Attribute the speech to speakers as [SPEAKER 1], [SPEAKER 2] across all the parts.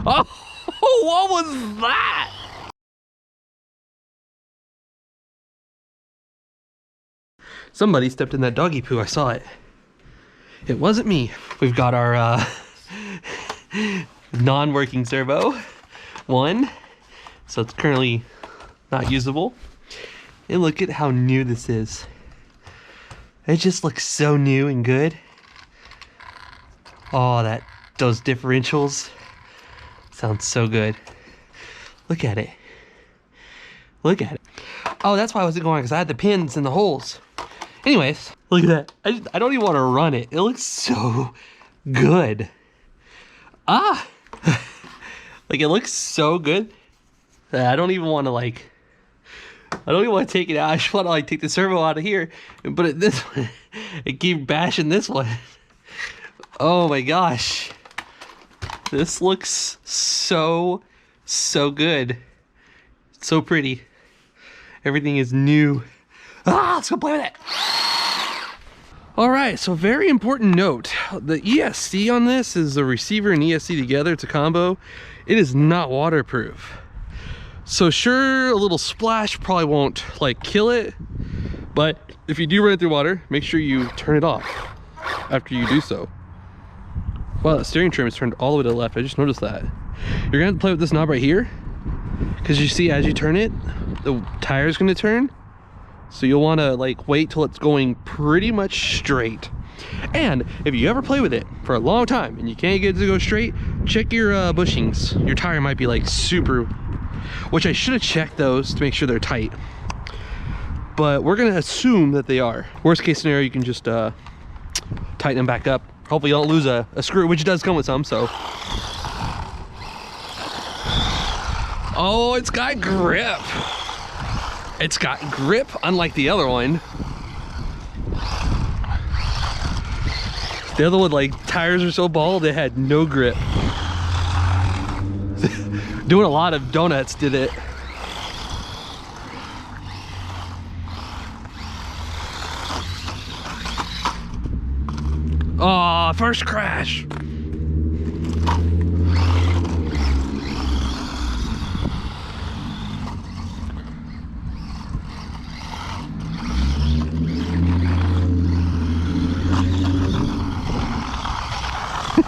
[SPEAKER 1] Oh, what was that? Somebody stepped in that doggy poo. I saw it. It wasn't me. We've got our non-working servo one, so it's currently not usable. And look at how new this is. It just looks so new and good. Oh, those differentials sounds so good. Look at it. Look at it. Oh, that's why I wasn't going, because I had the pins in the holes. Anyways, look at that. I don't even want to run it. It looks so good. Ah! Like, it looks so good that I don't even want to, like, I don't even want to take it out. I just want to, like, take the servo out of here and put it this one and keep bashing this one. Oh my gosh. This looks so good. It's so pretty. Everything is new. Ah, let's go play with it. All right, so very important note. The ESC on this is the receiver and ESC together. It's a combo. It is not waterproof. So sure, a little splash probably won't like kill it, but if you do run it through water, make sure you turn it off after you do so. Wow, the steering trim is turned all the way to the left. I just noticed that. You're gonna have to play with this knob right here, because you see as you turn it, the tire's gonna turn. So you'll wanna like wait till it's going pretty much straight. And if you ever play with it for a long time and you can't get it to go straight, check your bushings. Your tire might be like super, which I should have checked those to make sure they're tight. But we're gonna assume that they are. Worst case scenario, you can just tighten them back up. Hopefully you don't lose a screw, which does come with some, so. Oh, it's got grip. It's got grip, unlike the other one. The other one, like, tires are so bald, they had no grip. Doing a lot of donuts did it. Oh, first crash.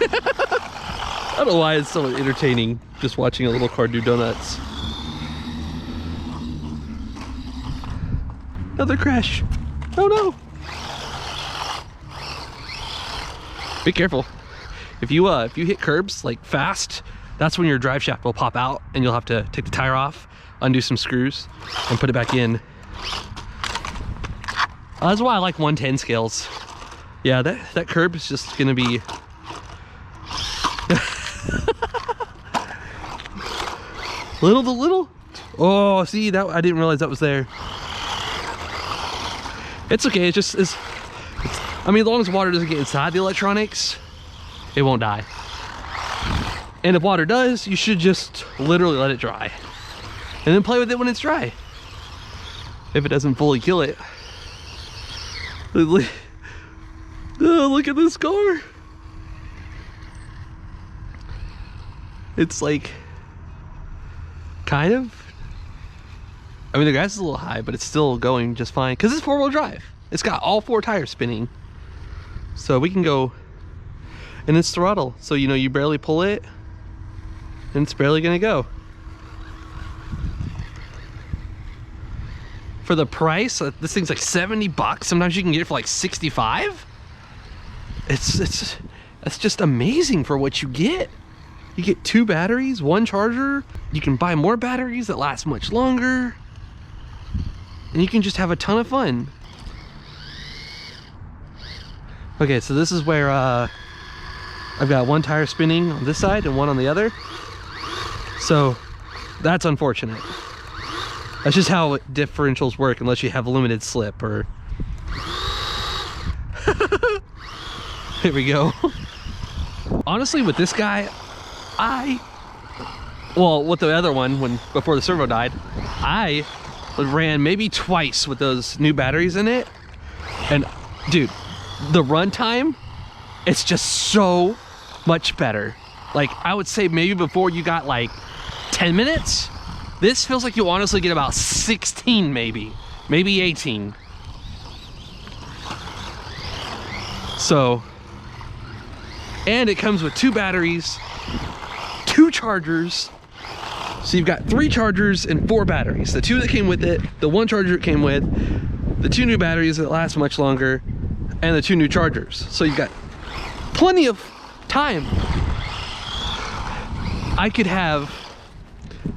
[SPEAKER 1] I don't know why it's so entertaining just watching a little car do donuts. Another crash. Oh no. Be careful. If you hit curbs like fast, that's when your drive shaft will pop out and you'll have to take the tire off, undo some screws, and put it back in. That's why I like 110 scales. Yeah, that curb is just gonna be little. Oh, see that I didn't realize that was there. It's okay. It's I mean, as long as water doesn't get inside the electronics, it won't die. And if water does, you should just literally let it dry and then play with it when it's dry. If it doesn't fully kill it. Oh, look at this car. It's like kind of, I mean, the gas is a little high, but it's still going just fine because it's 4-wheel drive. It's got all 4 tires spinning, so we can go. And it's throttle, so you know you barely pull it and it's barely gonna go. For the price, this thing's like 70 bucks. Sometimes you can get it for like 65. That's just amazing for what you get. You get 2 batteries, 1 charger. You can buy more batteries that last much longer. And you can just have a ton of fun. Okay, so this is where I've got 1 tire spinning on this side and 1 on the other. So that's unfortunate. That's just how differentials work unless you have limited slip or... Here we go. Honestly, with this guy, well, with the other one, before the servo died, I ran maybe twice with those new batteries in it. And dude, the run time, it's just so much better. Like, I would say maybe before you got like 10 minutes, this feels like you honestly get about 16 maybe 18. So, and it comes with 2 batteries, 2 chargers. So you've got 3 chargers and 4 batteries. The 2 that came with it, the 1 charger it came with, the 2 new batteries that last much longer, and the 2 new chargers. So you've got plenty of time. I could have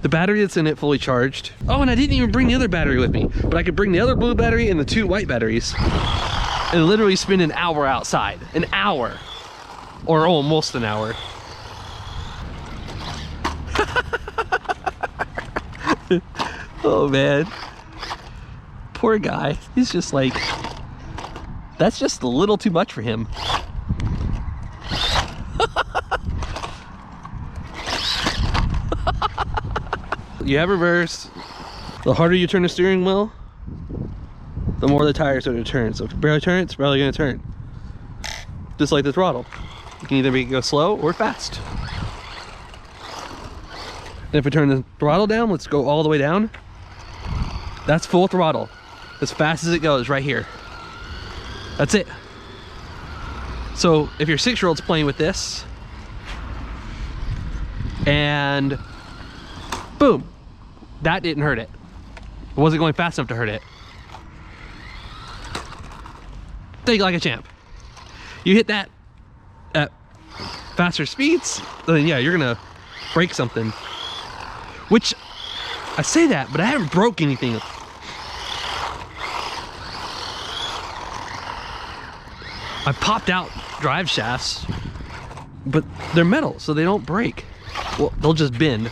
[SPEAKER 1] the battery that's in it fully charged. Oh, and I didn't even bring the other battery with me, but I could bring the other blue battery and the 2 white batteries and literally spend an hour outside. An hour. Or almost an hour. Oh man. Poor guy. He's just like, that's just a little too much for him. You have reverse. The harder you turn the steering wheel, the more the tires are going to turn. So if you barely turn it, it's barely going to turn. Just like the throttle. You can either make it go slow or fast. And if we turn the throttle down, let's go all the way down. That's full throttle. As fast as it goes right here. That's it. So if your 6-year-old's playing with this, and boom, that didn't hurt it. It wasn't going fast enough to hurt it. Take it like a champ. You hit that at faster speeds, then yeah, you're gonna break something. Which, I say that, but I haven't broke anything. I popped out drive shafts, but they're metal, so they don't break. Well, they'll just bend.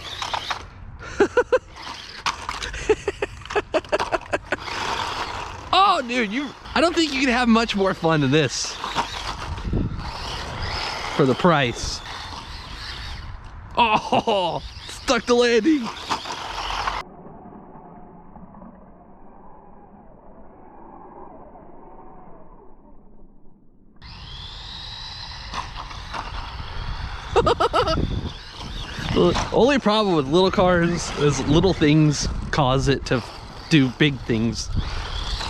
[SPEAKER 1] Oh, dude, I don't think you can have much more fun than this for the price. Oh, stuck the landing. The only problem with little cars is little things cause it to do big things.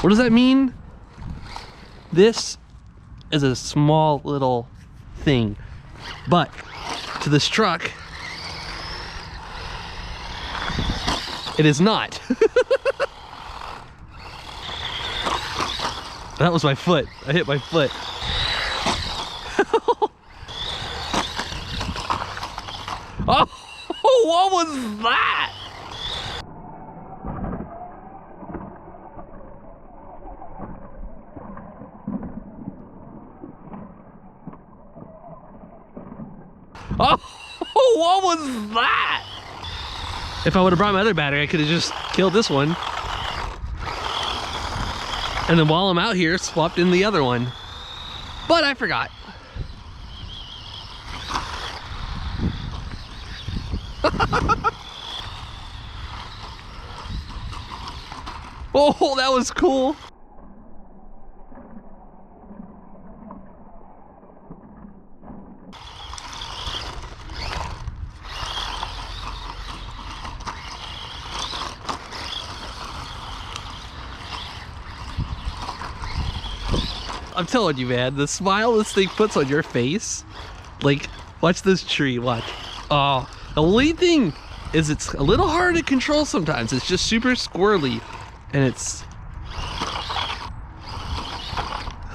[SPEAKER 1] What does that mean? This is a small little thing, but to this truck, it is not. That was my foot. I hit my foot. Oh, what was that? Oh, what was that? If I would have brought my other battery, I could have just killed this one. And then while I'm out here, swapped in the other one. But I forgot. Oh, that was cool. I'm telling you, man, the smile this thing puts on your face, like, watch this tree, watch. Oh, the only thing is it's a little hard to control sometimes. It's just super squirrely, and it's...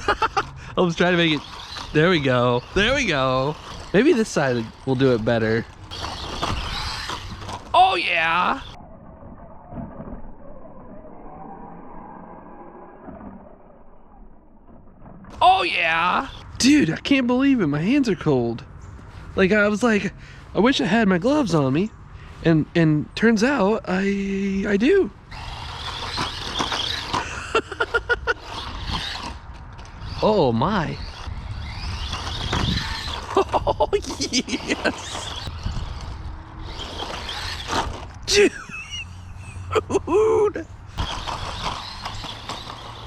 [SPEAKER 1] I was trying to make it... There we go. There we go. Maybe this side will do it better. Oh, yeah. Oh, yeah. Dude, I can't believe it. My hands are cold. Like, I was like, I wish I had my gloves on me. And turns out I do. Oh my. Oh yes. Dude.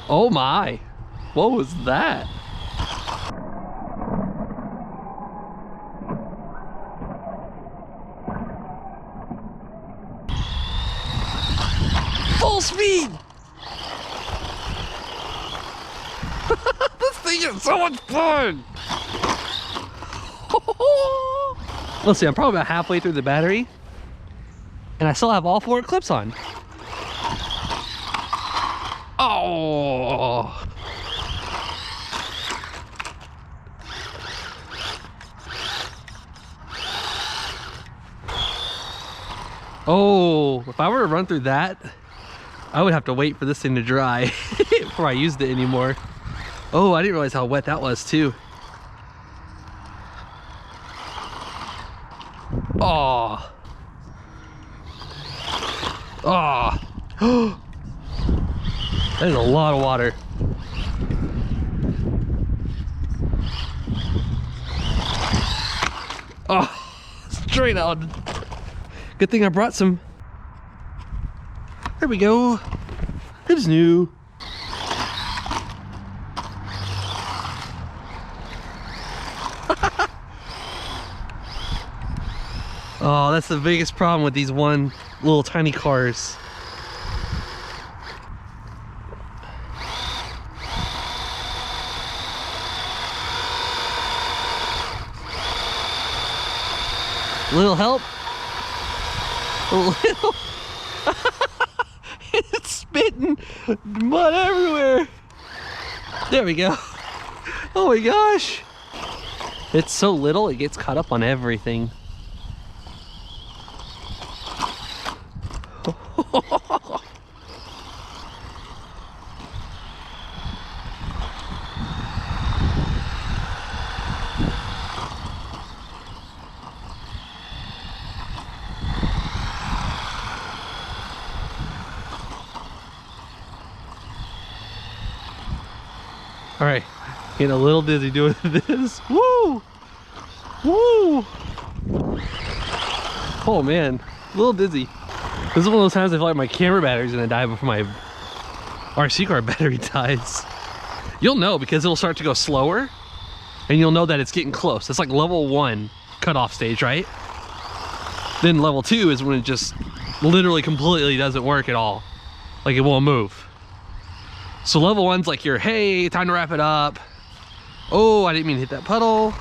[SPEAKER 1] Oh my, what was that? Full speed! This thing is so much fun! Let's see, I'm probably about halfway through the battery, and I still have all 4 clips on. Oh! Oh, if I were to run through that, I would have to wait for this thing to dry before I used it anymore. Oh, I didn't realize how wet that was too. Oh. Oh. That is a lot of water. Oh, straight out. Good thing I brought some. There we go. It's new. Oh, that's the biggest problem with these one little tiny cars. Little help? A little. It's spitting mud everywhere. There we go. Oh my gosh. It's so little, it gets caught up on everything. All right, getting a little dizzy doing this. Woo! Woo! Oh man, a little dizzy. This is one of those times I feel like my camera battery's gonna die before my RC car battery dies. You'll know because it'll start to go slower and you'll know that it's getting close. It's like level 1 cutoff stage, right? Then level 2 is when it just literally completely doesn't work at all. Like it won't move. So level 1's like your, hey, time to wrap it up. Oh, I didn't mean to hit that puddle.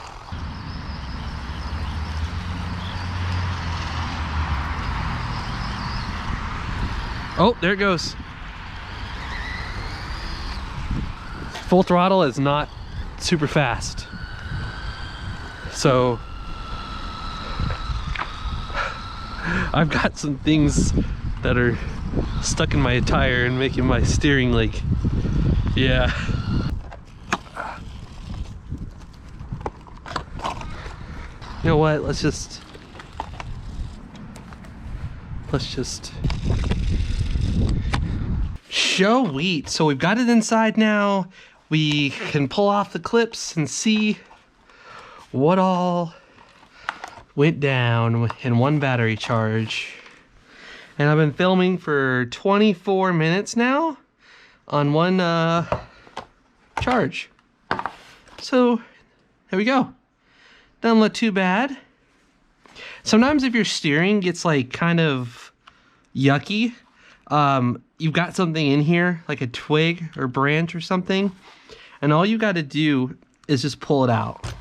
[SPEAKER 1] Oh, there it goes. Full throttle is not super fast. So I've got some things that are stuck in my tire and making my steering like, yeah. You know what, let's just show wheat. So we've got it inside now. We can pull off the clips and see what all went down in one battery charge. And I've been filming for 24 minutes now on one charge. So there we go. Doesn't look too bad. Sometimes if your steering gets like kind of yucky, you've got something in here like a twig or branch or something, and all you got to do is just pull it out.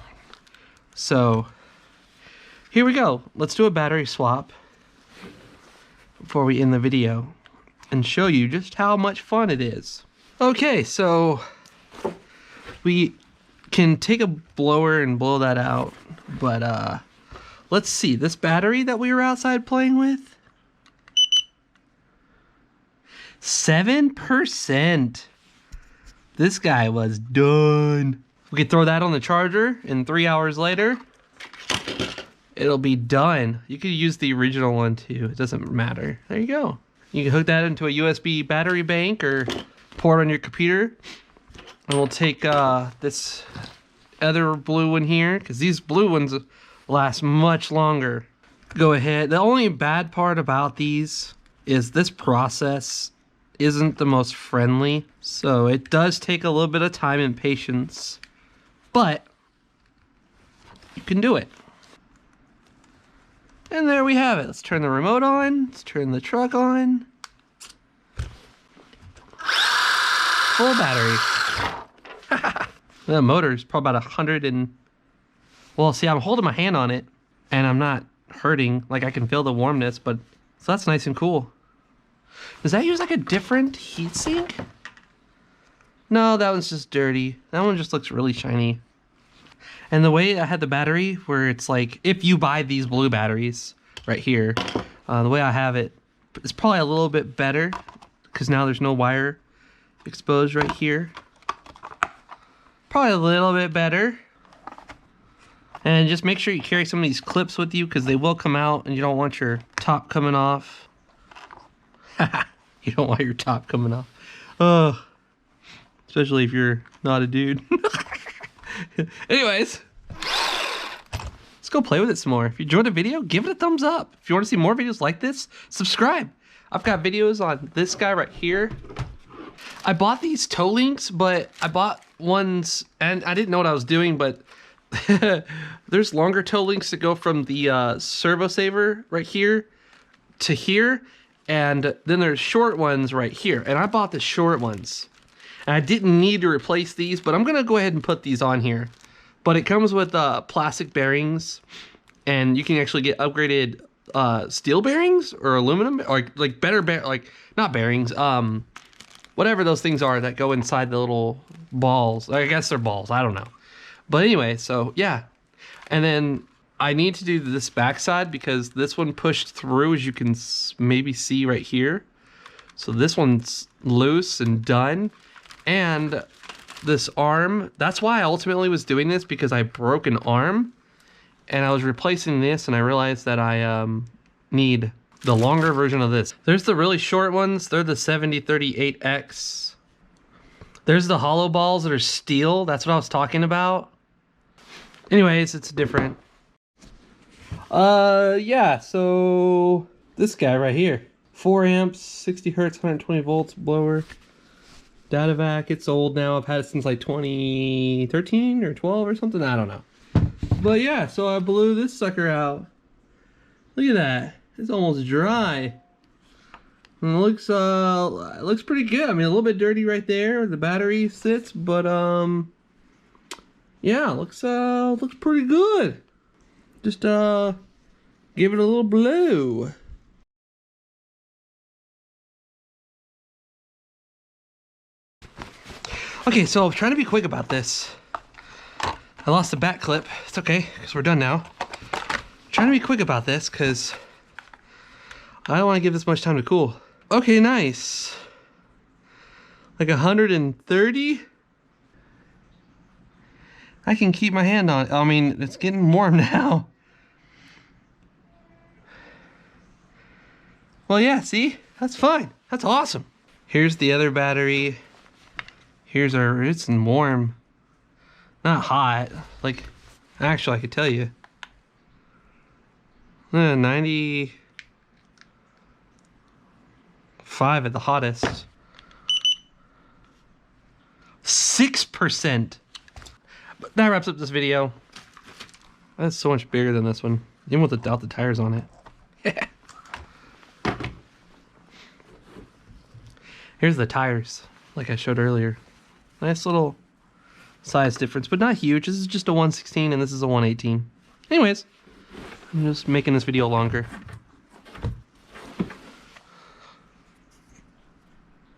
[SPEAKER 1] So here we go. Let's do a battery swap before we end the video and show you just how much fun it is. Okay, so we can take a blower and blow that out, but let's see, this battery that we were outside playing with, 7%. This guy was done. We could throw that on the charger and 3 hours later it'll be done. You could use the original one too, it doesn't matter. There you go. You can hook that into a USB battery bank or pour it on your computer. And we'll take this other blue one here, because these blue ones last much longer. Go ahead. The only bad part about these is this process isn't the most friendly, so it does take a little bit of time and patience, but you can do it. And there we have it. Let's turn the remote on. Let's turn the truck on. Full battery. The motor is probably about 100 and... Well, see, I'm holding my hand on it, and I'm not hurting. Like, I can feel the warmness, but... So that's nice and cool. Does that use, like, a different heatsink? No, that one's just dirty. That one just looks really shiny. And the way I had the battery, where it's like, if you buy these blue batteries right here, the way I have it, it's probably a little bit better, because now there's no wire exposed right here. Probably a little bit better. And just make sure you carry some of these clips with you, because they will come out, and you don't want your top coming off. You don't want your top coming off. Especially if you're not a dude. Anyways, let's go play with it some more. If you enjoyed the video, give it a thumbs up. If you want to see more videos like this, subscribe. I've got videos on this guy right here. I bought these toe links, but I bought ones, and I didn't know what I was doing, but there's longer toe links that go from the servo saver right here to here, and then there's short ones right here, and I bought the short ones. And I didn't need to replace these, but I'm going to go ahead and put these on here. But it comes with plastic bearings, and you can actually get upgraded steel bearings or aluminum, or like better, not bearings, whatever those things are that go inside the little balls. I guess they're balls, I don't know. But anyway, so yeah. And then I need to do this backside because this one pushed through, as you can maybe see right here. So this one's loose and done. And this arm, that's why I ultimately was doing this, because I broke an arm and I was replacing this, and I realized that I need the longer version of this. There's the really short ones. They're the 7038X. There's the hollow balls that are steel. That's what I was talking about. Anyways, it's different. Yeah, so this guy right here. 4 amps, 60 hertz, 120 volts blower. Data vac, it's old now. I've had it since like 2013 or 12 or something. I don't know. But yeah, so I blew this sucker out. Look at that. It's almost dry. And it looks pretty good. I mean, a little bit dirty right there where the battery sits, but yeah, looks pretty good. Just give it a little blow. Okay, so I'm trying to be quick about this. I lost the back clip. It's okay, because we're done now. I'm trying to be quick about this, because I don't want to give this much time to cool. Okay, nice. Like 130? I can keep my hand on it. I mean, it's getting warm now. Well, yeah, see? That's fine. That's awesome. Here's the other battery. Here's our, it's warm. Not hot. Like, actually, I could tell you. 95 at the hottest. 6%. But that wraps up this video. That's so much bigger than this one. Even without the tires on it. Here's the tires, like I showed earlier. Nice little size difference, but not huge. This is just a 116 and this is a 118. Anyways, I'm just making this video longer.